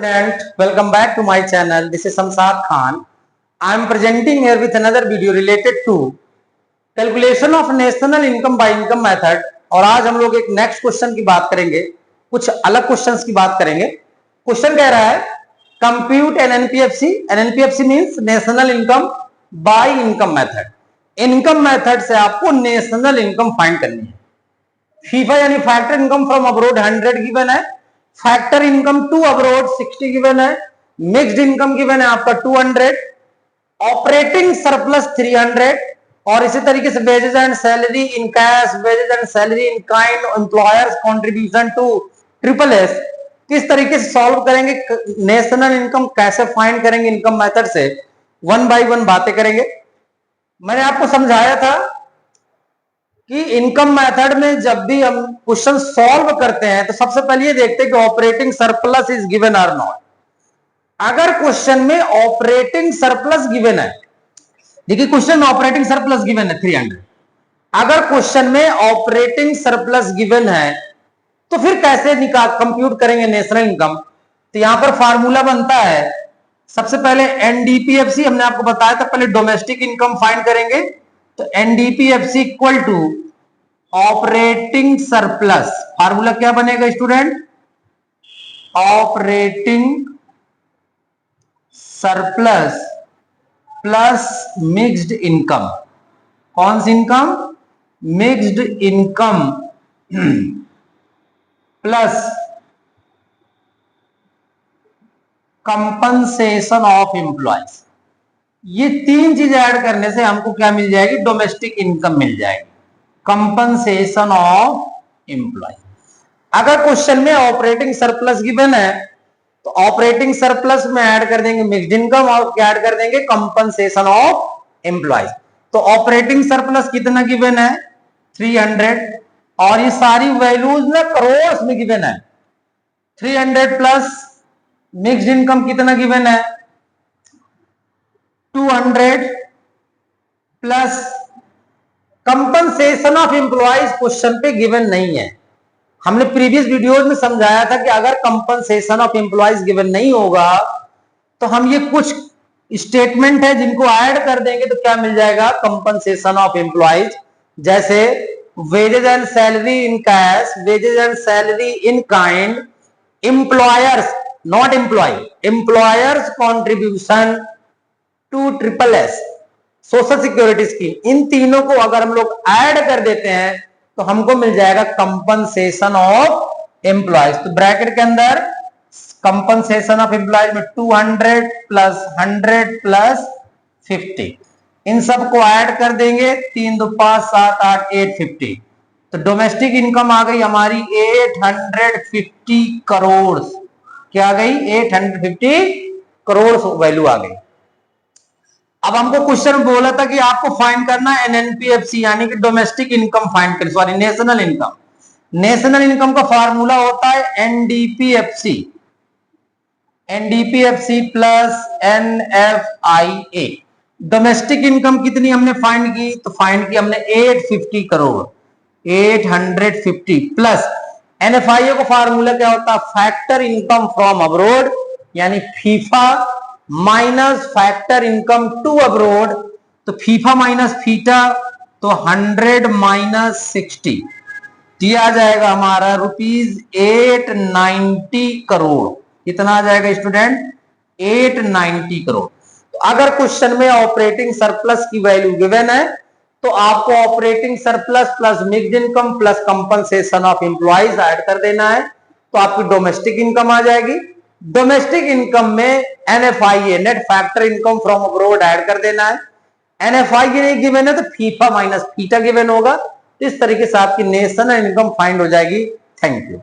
Student, welcome back to my channel. This is Samsad Khan. I am presenting here with another video related to calculation of national income by income method. और आज हम लोग एक next question की बात करेंगे, कुछ अलग क्वेश्चंस की बात करेंगे। क्वेश्चन कह रहा है compute N NPFC. NPFC means national income by income method. Income method से आपको नेशनल इनकम फाइंड करनी है। फीफा यानी factor income from abroad 100 given है, factor income to abroad 60 given है, मिक्स्ड इनकम गिवन है आपका 200, ऑपरेटिंग सरप्लस 300 और इसी तरीके से wages and salary in cash, wages and salary in kind, employers contribution to triple S. किस तरीके से सॉल्व करेंगे, नेशनल इनकम कैसे फाइंड करेंगे इनकम मेथड से, वन बाय वन बातें करेंगे। मैंने आपको समझाया था कि इनकम मेथड में जब भी हम क्वेश्चन सॉल्व करते हैं तो सबसे पहले ये देखते हैं कि ऑपरेटिंग सरप्लस इज गिवन और नॉट। अगर क्वेश्चन में ऑपरेटिंग सरप्लस गिवन है, देखिए क्वेश्चन में ऑपरेटिंग सरप्लस गिवन है 300, अगर क्वेश्चन में ऑपरेटिंग सरप्लस गिवन है तो फिर कैसे कंप्यूट करेंगे नेशनल इनकम। तो यहां पर फार्मूला बनता है, सबसे पहले एनडीपीएफसी हमने आपको बताया था, पहले डोमेस्टिक इनकम फाइंड करेंगे। तो NDPFC equal to operating surplus, formula क्या बनेगा student, operating surplus plus mixed income. कौन सी income, mixed income plus compensation of employees. ये तीन चीज ऐड करने से हमको क्या मिल जाएगी, डोमेस्टिक इनकम मिल जाएगी, कंपनसेशन ऑफ एम्प्लॉय। अगर क्वेश्चन में ऑपरेटिंग सरप्लस गिवन है तो ऑपरेटिंग सरप्लस में ऐड कर देंगे मिक्स्ड इनकम और क्या ऐड कर देंगे, कंपनसेशन ऑफ एम्प्लॉयज। तो ऑपरेटिंग सरप्लस कितना गिवन है 300 और ये सारी वैल्यूज ना करोड़ में गिवन है। 300 प्लस मिक्स्ड इनकम कितना गिवन है 200 plus compensation of employees question पे गिवन नहीं है। हमने प्रीवियस वीडियोस में समझाया था कि अगर कंपनसेशन ऑफ एम्प्लॉयज गिवन नहीं होगा तो हम ये कुछ स्टेटमेंट है जिनको ऐड कर देंगे तो क्या मिल जाएगा, कंपनसेशन ऑफ एम्प्लॉयज। जैसे wages and salary in cash, wages and salary in kind, employers not employ, employers contribution to triple S, social security scheme. इन तीनों को अगर हम लोग ऐड कर देते हैं तो हमको मिल जाएगा कंपनसेशन ऑफ एम्प्लॉयज। तो ब्रैकेट के अंदर कंपनसेशन ऑफ एम्प्लॉयज में 200 प्लस 100 प्लस 50, इन सबको ऐड कर देंगे, 3 2 5 7 8 850। तो डोमेस्टिक इनकम आ गई हमारी 850 करोड़। क्या आ गई, 850 करोड़ वैल्यू आ गई। अब हमको क्वेश्चन बोला था कि आपको फाइंड करना है एनएनपीएफसी यानी कि डोमेस्टिक इनकम फाइंड कर, sorry national income. National income का फार्मूला होता है NDPFC, NDPFC plus NFIA. Domestic income कितनी हमने फाइंड की, तो फाइंड की हमने 850 करोड़, 850 प्लस एनएफआईए का फार्मूला क्या होता है, फैक्टर इनकम फ्रॉम अब्रोड यानी FIFA minus factor income to abroad. तो फीफा माइनस फीटा तो 100 माइनस 60, दिया आ जाएगा हमारा रुपीज 890 करोड़। कितना आ जाएगा स्टूडेंट, 890 करोड़। तो अगर क्वेश्चन में ऑपरेटिंग सरप्लस की वैल्यू गिवन है तो आपको operating surplus plus mixed income plus compensation of employees add कर देना है तो आपकी डोमेस्टिक इनकम आ जाएगी। डोमेस्टिक इनकम में NFIA net factor income from abroad add कर देना है। एनएफआईए नहीं गिवन है तो फीफा माइनस फीटा गिवन होगा। इस तरीके से आपकी नेशनल इनकम फाइंड हो जाएगी। Thank you.